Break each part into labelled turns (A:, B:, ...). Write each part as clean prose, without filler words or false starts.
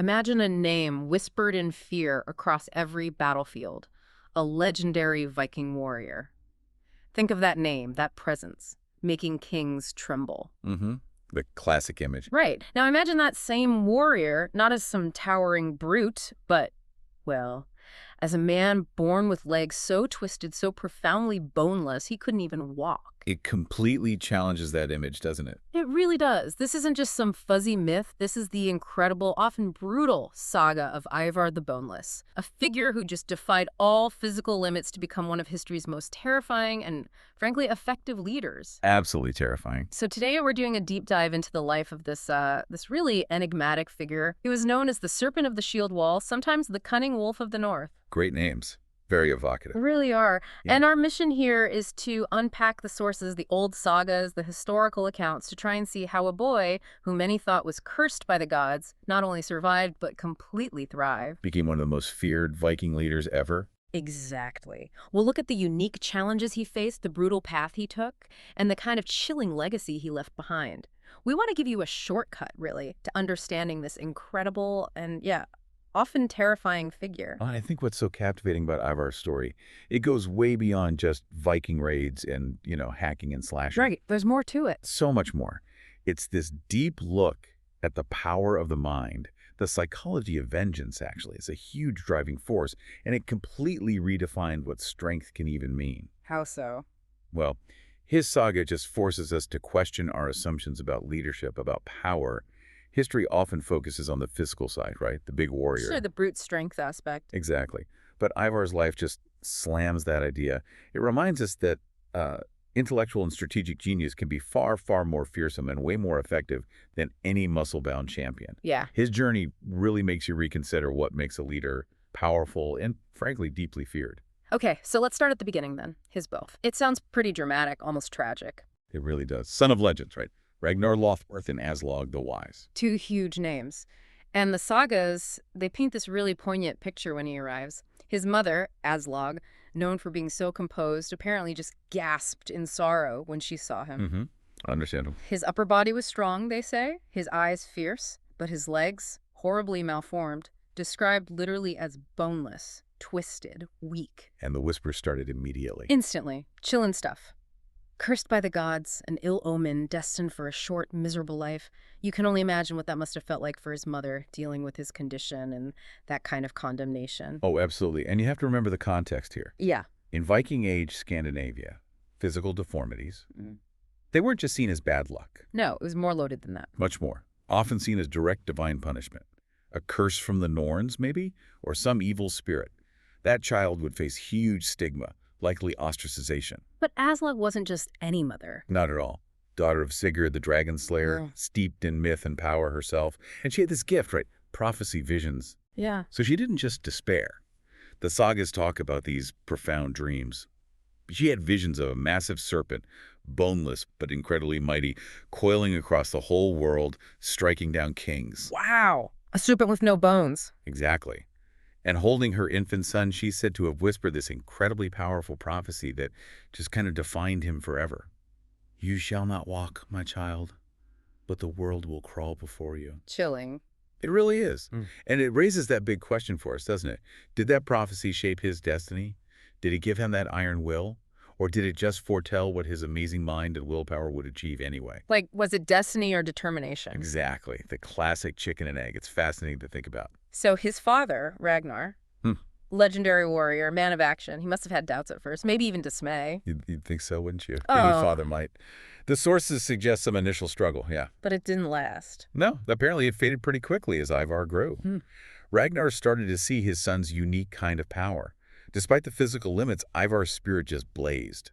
A: Imagine a name whispered in fear across every battlefield. A legendary Viking warrior. Think of that name, that presence, making kings tremble.
B: Mm-hmm. The classic image.
A: Right. Now imagine that same warrior, not as some towering brute, but, well, as a man born with legs so twisted, so profoundly boneless, he couldn't even walk.
B: It completely challenges that image, doesn't it?
A: It really does. This isn't just some fuzzy myth. This is the incredible, often brutal saga of Ivar the Boneless, a figure who just defied all physical limits to become one of history's most terrifying and, frankly, effective leaders.
B: Absolutely terrifying.
A: So today we're doing a deep dive into the life of this really enigmatic figure. He was known as the Serpent of the Shield Wall, sometimes the Cunning Wolf of the North.
B: Great names. Very evocative.
A: Really are.
B: Yeah.
A: And our mission here is to unpack the sources, the old sagas, the historical accounts, to try and see how a boy who many thought was cursed by the gods not only survived, but completely thrived.
B: Became one of the most feared Viking leaders ever.
A: Exactly. We'll look at the unique challenges he faced, the brutal path he took, and the kind of chilling legacy he left behind. We want to give you a shortcut, really, to understanding this incredible and, often terrifying figure.
B: I think what's so captivating about Ivar's story, it goes way beyond just Viking raids and, hacking and slashing.
A: Right. There's more to it.
B: So much more. It's this deep look at the power of the mind. The psychology of vengeance, actually, is a huge driving force, and it completely redefined what strength can even mean.
A: How so?
B: Well, his saga just forces us to question our assumptions about leadership, about power. History often focuses on the physical side, right? The big warrior.
A: Sure, the brute strength aspect.
B: Exactly. But Ivar's life just slams that idea. It reminds us that intellectual and strategic genius can be far, far more fearsome and way more effective than any muscle-bound champion.
A: Yeah.
B: His journey really makes you reconsider what makes a leader powerful and, frankly, deeply feared.
A: Okay, so let's start at the beginning then. His birth. It sounds pretty dramatic, almost tragic.
B: It really does. Son of legends, right? Ragnar Lothbrok and Aslog the Wise.
A: Two huge names. And the sagas, they paint this really poignant picture when he arrives. His mother, Aslog, known for being so composed, apparently just gasped in sorrow when she saw him.
B: Mm-hmm. Understandable.
A: His upper body was strong, they say, his eyes fierce, but his legs, horribly malformed, described literally as boneless, twisted, weak.
B: And the whispers started immediately.
A: Instantly. Chillin' stuff. Cursed by the gods, an ill omen, destined for a short, miserable life. You can only imagine what that must have felt like for his mother, dealing with his condition and that kind of condemnation.
B: Oh, absolutely. And you have to remember the context here.
A: Yeah.
B: In Viking Age Scandinavia, physical deformities, they weren't just seen as bad luck.
A: No, it was more loaded than that.
B: Much more. Often seen as direct divine punishment. A curse from the Norns, maybe? Or some evil spirit. That child would face huge stigma, likely ostracization.
A: But Aslog wasn't just any mother.
B: Not at all. Daughter of Sigurd, the dragon slayer, steeped in myth and power herself. And she had this gift, right? Prophecy, visions.
A: Yeah.
B: So she didn't just despair. The sagas talk about these profound dreams. She had visions of a massive serpent, boneless but incredibly mighty, coiling across the whole world, striking down kings.
A: Wow. A serpent with no bones.
B: Exactly. And holding her infant son, she's said to have whispered this incredibly powerful prophecy that just kind of defined him forever. You shall not walk, my child, but the world will crawl before you.
A: Chilling.
B: It really is. And it raises that big question for us, doesn't it? Did that prophecy shape his destiny? Did it give him that iron will? Or did it just foretell what his amazing mind and willpower would achieve anyway?
A: Like, was it destiny or determination?
B: Exactly. The classic chicken and egg. It's fascinating to think about.
A: So his father, Ragnar, legendary warrior, man of action, he must have had doubts at first, maybe even dismay.
B: You'd think so, wouldn't you?
A: Oh.
B: Any father might. The sources suggest some initial struggle, yeah.
A: But it didn't last.
B: No, apparently it faded pretty quickly as Ivar grew. Ragnar started to see his son's unique kind of power. Despite the physical limits, Ivar's spirit just blazed.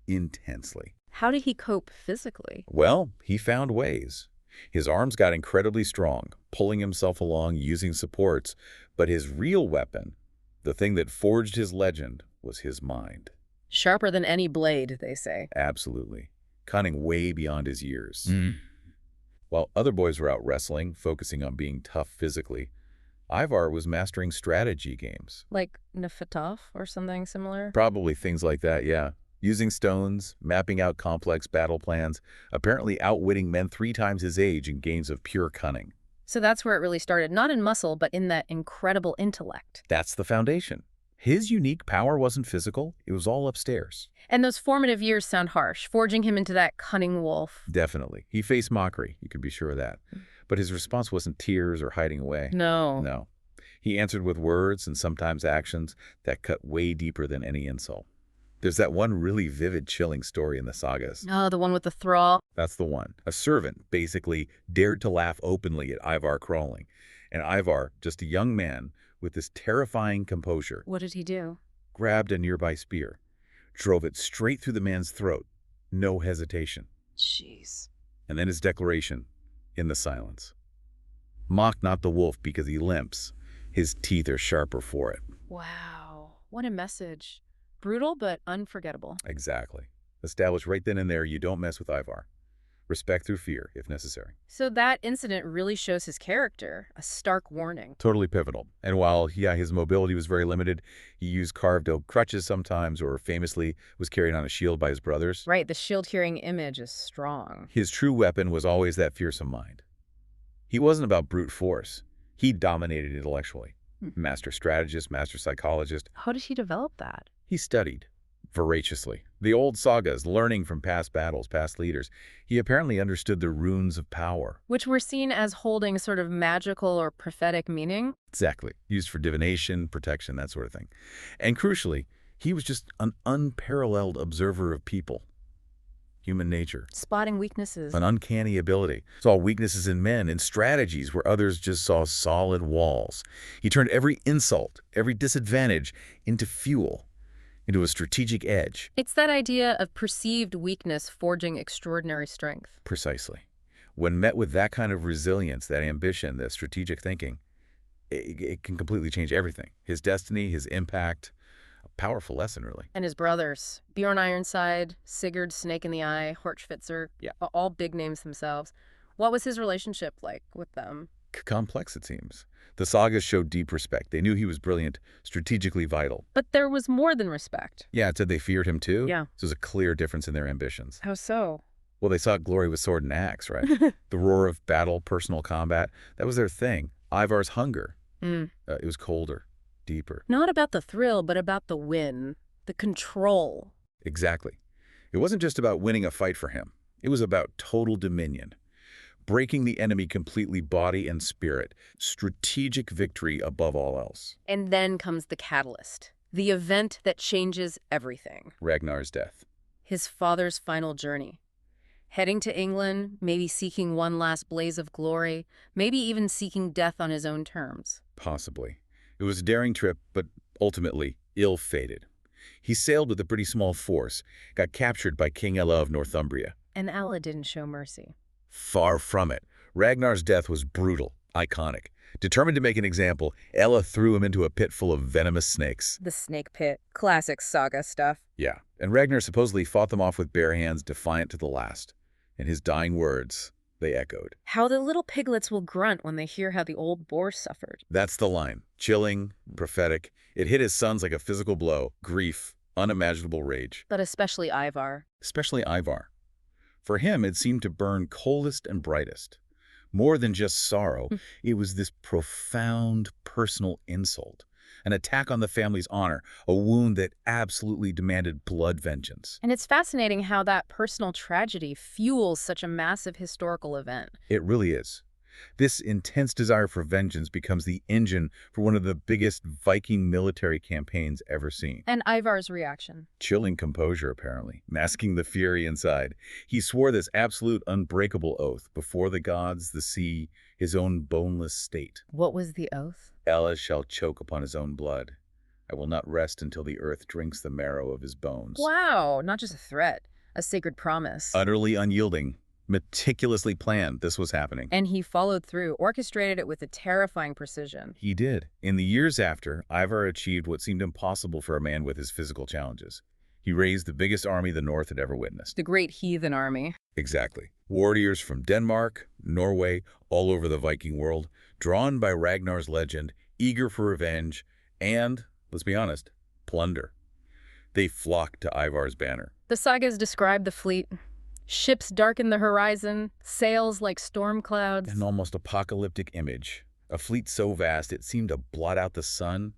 B: Intensely.
A: How did he cope physically?
B: Well, he found ways. His arms got incredibly strong, pulling himself along using supports, but his real weapon, the thing that forged his legend, was his mind.
A: Sharper than any blade, they say.
B: Absolutely. Cunning way beyond his years. While other boys were out wrestling, focusing on being tough physically, Ivar was mastering strategy games.
A: Like Nefertov or something similar?
B: Probably things like that, yeah. Using stones, mapping out complex battle plans, apparently outwitting men 3 times his age in games of pure cunning.
A: So that's where it really started, not in muscle, but in that incredible intellect.
B: That's the foundation. His unique power wasn't physical, it was all upstairs.
A: And those formative years sound harsh, forging him into that cunning wolf.
B: Definitely. He faced mockery, you can be sure of that. But his response wasn't tears or hiding away.
A: No.
B: No. He answered with words and sometimes actions that cut way deeper than any insult. There's that one really vivid, chilling story in the sagas.
A: Oh, the one with the thrall.
B: That's the one. A servant basically dared to laugh openly at Ivar crawling. And Ivar, just a young man with this terrifying composure,
A: What did he do?
B: grabbed a nearby spear, drove it straight through the man's throat. No hesitation.
A: Jeez.
B: And then his declaration, in the silence. Mock not the wolf because he limps. His teeth are sharper for it.
A: Wow. What a message. Brutal, but unforgettable.
B: Exactly. Established right then and there, you don't mess with Ivar. Respect through fear, if necessary.
A: So that incident really shows his character, a stark warning.
B: Totally pivotal. And while, his mobility was very limited, he used carved oak crutches sometimes, or famously was carried on a shield by his brothers.
A: Right, the shield-carrying image is strong.
B: His true weapon was always that fearsome mind. He wasn't about brute force. He dominated intellectually. Master strategist, master psychologist.
A: How did he develop that?
B: He studied voraciously. The old sagas, learning from past battles, past leaders. He apparently understood the runes of power.
A: Which were seen as holding sort of magical or prophetic meaning?
B: Exactly. Used for divination, protection, that sort of thing. And crucially, he was just an unparalleled observer of people. Human nature.
A: Spotting weaknesses.
B: An uncanny ability. Saw weaknesses in men and strategies where others just saw solid walls. He turned every insult, every disadvantage into fuel, into a strategic edge.
A: It's that idea of perceived weakness forging extraordinary strength.
B: Precisely. When met with that kind of resilience, that ambition, that strategic thinking, it can completely change everything. His destiny, his impact, a powerful lesson, really.
A: And his brothers, Bjorn Ironside, Sigurd Snake in the Eye, Horchfitzer, all big names themselves. What was his relationship like with them?
B: Complex, it seems. The sagas showed deep respect. They knew he was brilliant, strategically vital.
A: But there was more than respect.
B: Yeah, it said they feared him too.
A: Yeah.
B: So there's a clear difference in their ambitions.
A: How so?
B: Well, they sought glory with sword and axe, right? The roar of battle, personal combat, that was their thing. Ivar's hunger. It was colder, deeper.
A: Not about the thrill, but about the win, the control.
B: Exactly. It wasn't just about winning a fight for him. It was about total dominion. Breaking the enemy completely body and spirit. Strategic victory above all else.
A: And then comes the catalyst, the event that changes everything.
B: Ragnar's death.
A: His father's final journey. Heading to England, maybe seeking one last blaze of glory, maybe even seeking death on his own terms.
B: Possibly. It was a daring trip, but ultimately ill-fated. He sailed with a pretty small force, got captured by King Ælla of Northumbria.
A: And Ælla didn't show mercy.
B: Far from it. Ragnar's death was brutal, iconic. Determined to make an example, Ælla threw him into a pit full of venomous snakes.
A: The snake pit. Classic saga stuff.
B: Yeah, and Ragnar supposedly fought them off with bare hands, defiant to the last. In his dying words, they echoed.
A: How the little piglets will grunt when they hear how the old boar suffered.
B: That's the line. Chilling, prophetic. It hit his sons like a physical blow. Grief, unimaginable rage.
A: But especially Ivar.
B: Especially Ivar. For him, it seemed to burn coldest and brightest. More than just sorrow, it was this profound personal insult. An attack on the family's honor, a wound that absolutely demanded blood vengeance.
A: And it's fascinating how that personal tragedy fuels such a massive historical event.
B: It really is. This intense desire for vengeance becomes the engine for one of the biggest Viking military campaigns ever seen.
A: And Ivar's reaction.
B: Chilling composure, apparently, masking the fury inside. He swore this absolute unbreakable oath before the gods, the sea, his own boneless state.
A: What was the oath?
B: Ælla shall choke upon his own blood. I will not rest until the earth drinks the marrow of his bones.
A: Wow, not just a threat, a sacred promise.
B: Utterly unyielding. Meticulously planned, this was happening.
A: And he followed through, orchestrated it with a terrifying precision.
B: He did. In the years after, Ivar achieved what seemed impossible for a man with his physical challenges. He raised the biggest army the North had ever witnessed.
A: The Great Heathen Army.
B: Exactly. Warriors from Denmark, Norway, all over the Viking world, drawn by Ragnar's legend, eager for revenge, and, let's be honest, plunder. They flocked to Ivar's banner.
A: The sagas describe the fleet. Ships darken the horizon, sails like storm clouds.
B: An almost apocalyptic image. A fleet so vast it seemed to blot out the sun.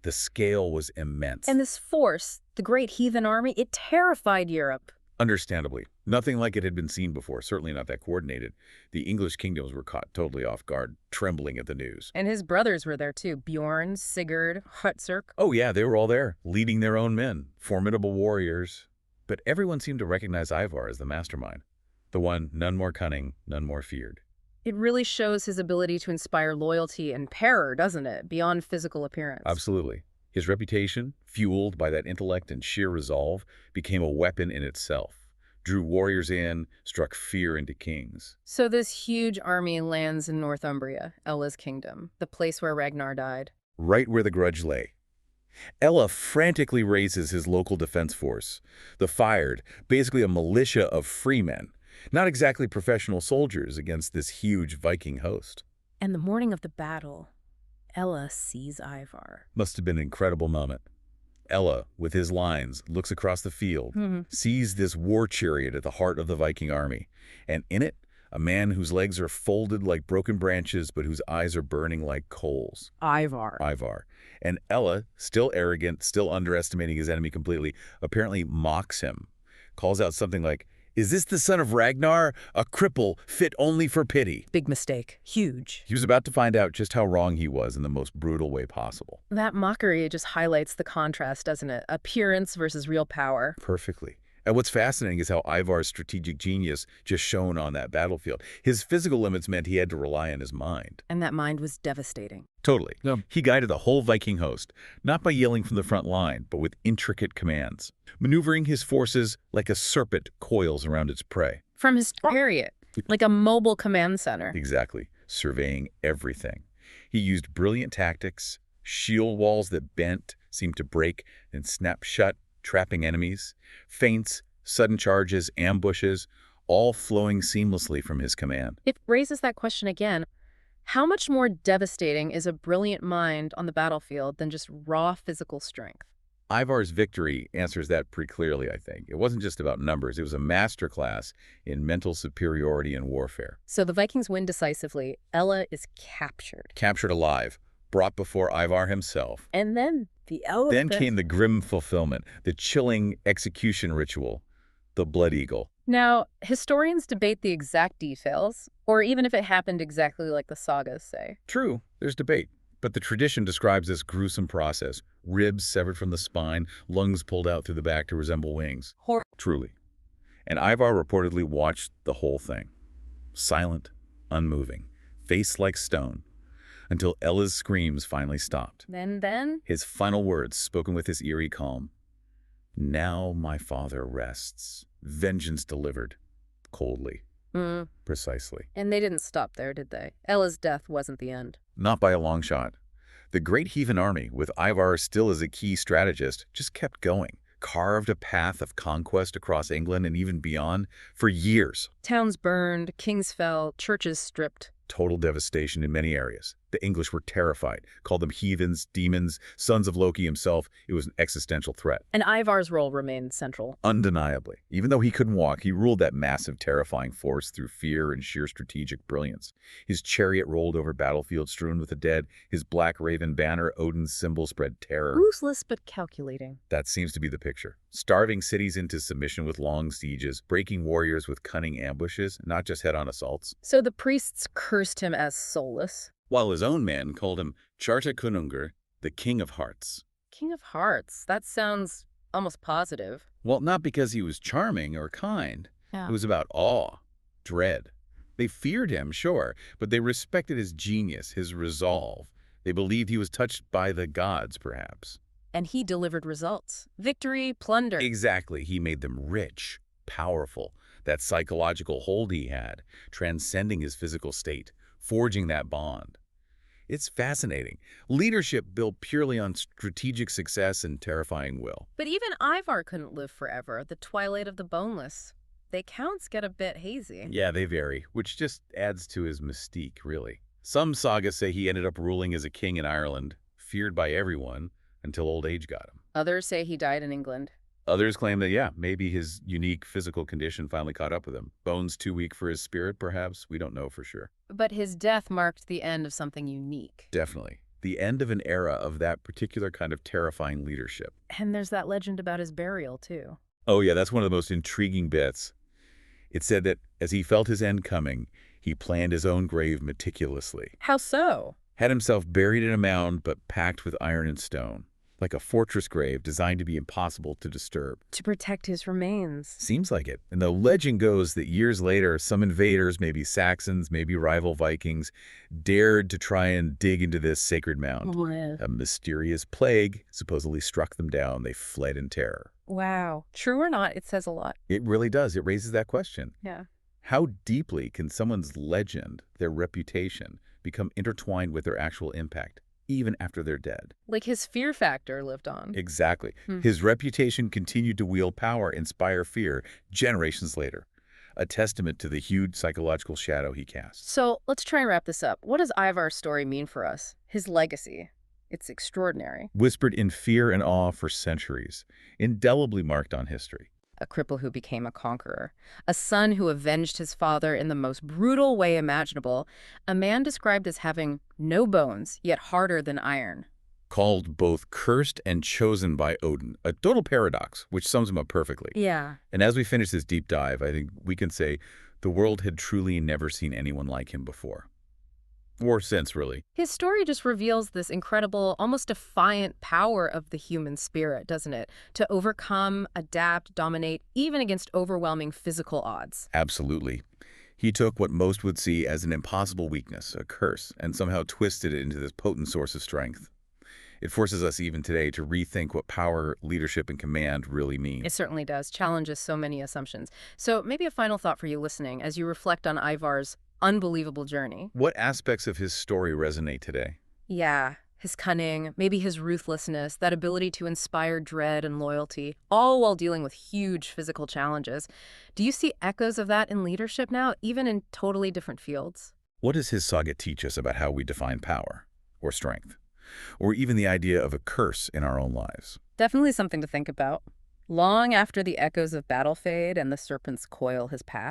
B: The scale was immense.
A: And this force, the Great Heathen Army, it terrified Europe.
B: Understandably. Nothing like it had been seen before, certainly not that coordinated. The English kingdoms were caught totally off guard, trembling at the news.
A: And his brothers were there too, Bjorn, Sigurd, Hutserk.
B: Oh yeah, they were all there, leading their own men, formidable warriors. But everyone seemed to recognize Ivar as the mastermind. The one none more cunning, none more feared.
A: It really shows his ability to inspire loyalty and terror, doesn't it, beyond physical appearance?
B: Absolutely. His reputation, fueled by that intellect and sheer resolve, became a weapon in itself. Drew warriors in, struck fear into kings.
A: So this huge army lands in Northumbria, Ælla's kingdom, the place where Ragnar died.
B: Right where the grudge lay. Ælla frantically raises his local defense force. The Fired, basically a militia of free men, not exactly professional soldiers against this huge Viking host.
A: And the morning of the battle, Ælla sees Ivar.
B: Must have been an incredible moment. Ælla, with his lines, looks across the field, sees this war chariot at the heart of the Viking army, and in it, a man whose legs are folded like broken branches but whose eyes are burning like coals.
A: Ivar.
B: And Ælla, still arrogant, still underestimating his enemy completely, apparently mocks him, calls out something like, "Is this the son of Ragnar, a cripple fit only for pity?"
A: Big mistake. Huge.
B: He was about to find out just how wrong he was in the most brutal way possible.
A: That mockery just highlights the contrast, doesn't it? Appearance versus real power.
B: Perfectly. And what's fascinating is how Ivar's strategic genius just shone on that battlefield. His physical limits meant he had to rely on his mind.
A: And that mind was devastating.
B: Totally. Yeah. He guided the whole Viking host, not by yelling from the front line, but with intricate commands, maneuvering his forces like a serpent coils around its prey.
A: From his chariot, like a mobile command center.
B: Exactly. Surveying everything. He used brilliant tactics, shield walls that bent, seemed to break, and snap shut, trapping enemies, feints, sudden charges, ambushes, all flowing seamlessly from his command.
A: It raises that question again. How much more devastating is a brilliant mind on the battlefield than just raw physical strength?
B: Ivar's victory answers that pretty clearly, I think. It wasn't just about numbers. It was a masterclass in mental superiority and warfare.
A: So the Vikings win decisively. Ælla is captured.
B: Captured alive, brought before Ivar himself.
A: And then the elephant.
B: Then came the grim fulfillment, the chilling execution ritual, the blood eagle.
A: Now, historians debate the exact details, or even if it happened exactly like the sagas say.
B: True, there's debate. But the tradition describes this gruesome process. Ribs severed from the spine, lungs pulled out through the back to resemble wings. Truly. And Ivar reportedly watched the whole thing. Silent, unmoving, face like stone, until Ælla's screams finally stopped.
A: Then?
B: His final words, spoken with his eerie calm. "Now my father rests. Vengeance delivered." Coldly. Precisely.
A: And they didn't stop there, did they? Ælla's death wasn't the end.
B: Not by a long shot. The Great Heathen Army, with Ivar still as a key strategist, just kept going, carved a path of conquest across England and even beyond for years.
A: Towns burned, kings fell, churches stripped.
B: Total devastation in many areas. The English were terrified, called them heathens, demons, sons of Loki himself. It was an existential threat.
A: And Ivar's role remained central.
B: Undeniably. Even though he couldn't walk, he ruled that massive, terrifying force through fear and sheer strategic brilliance. His chariot rolled over battlefields strewn with the dead. His black raven banner, Odin's symbol, spread terror.
A: Ruthless but calculating.
B: That seems to be the picture. Starving cities into submission with long sieges, breaking warriors with cunning ambushes, not just head-on assaults.
A: So the priests cursed him as soulless.
B: While his own men called him Cunning, the King of Hearts.
A: King of Hearts? That sounds almost positive.
B: Well, not because he was charming or kind.
A: Yeah.
B: It was about awe, dread. They feared him, sure, but they respected his genius, his resolve. They believed he was touched by the gods, perhaps.
A: And he delivered results. Victory, plunder.
B: Exactly. He made them rich, powerful. That psychological hold he had, transcending his physical state, forging that bond. It's fascinating. Leadership built purely on strategic success and terrifying will.
A: But even Ivar couldn't live forever. The twilight of the boneless. The accounts get a bit hazy.
B: Yeah, they vary, which just adds to his mystique, really. Some sagas say he ended up ruling as a king in Ireland, feared by everyone, until old age got him.
A: Others say he died in England.
B: Others claim that, yeah, maybe his unique physical condition finally caught up with him. Bones too weak for his spirit, perhaps? We don't know for sure.
A: But his death marked the end of something unique.
B: Definitely. The end of an era of that particular kind of terrifying leadership.
A: And there's that legend about his burial, too.
B: Oh, yeah, that's one of the most intriguing bits. It said that as he felt his end coming, he planned his own grave meticulously.
A: How so?
B: Had himself buried in a mound but packed with iron and stone, like a fortress grave designed to be impossible to disturb.
A: To protect his remains.
B: Seems like it. And the legend goes that years later, some invaders, maybe Saxons, maybe rival Vikings, dared to try and dig into this sacred mound.
A: Wow.
B: A mysterious plague supposedly struck them down. They fled in terror.
A: Wow. True or not, it says a lot.
B: It really does. It raises that question.
A: Yeah.
B: How deeply can someone's legend, their reputation, become intertwined with their actual impact, even after they're dead?
A: Like his fear factor lived on.
B: Exactly. His reputation continued to wield power, inspire fear, generations later. A testament to the huge psychological shadow he cast.
A: So let's try and wrap this up. What does Ivar's story mean for us? His legacy. It's extraordinary.
B: Whispered in fear and awe for centuries, indelibly marked on history.
A: A cripple who became a conqueror, a son who avenged his father in the most brutal way imaginable, a man described as having no bones, yet harder than iron.
B: Called both cursed and chosen by Odin, a total paradox, which sums him up perfectly.
A: Yeah.
B: And as we finish this deep dive, I think we can say the world had truly never seen anyone like him before. Or since, really.
A: His story just reveals this incredible, almost defiant power of the human spirit, doesn't it? To overcome, adapt, dominate, even against overwhelming physical odds.
B: Absolutely. He took what most would see as an impossible weakness, a curse, and somehow twisted it into this potent source of strength. It forces us even today to rethink what power, leadership, and command really mean.
A: It certainly does. Challenges so many assumptions. So maybe a final thought for you listening as you reflect on Ivar's unbelievable journey.
B: What aspects of his story resonate today?
A: Yeah, his cunning, maybe his ruthlessness, that ability to inspire dread and loyalty, all while dealing with huge physical challenges. Do you see echoes of that in leadership now, even in totally different fields?
B: What does his saga teach us about how we define power or strength, or even the idea of a curse in our own lives?
A: Definitely something to think about. Long after the echoes of battle fade and the serpent's coil has passed.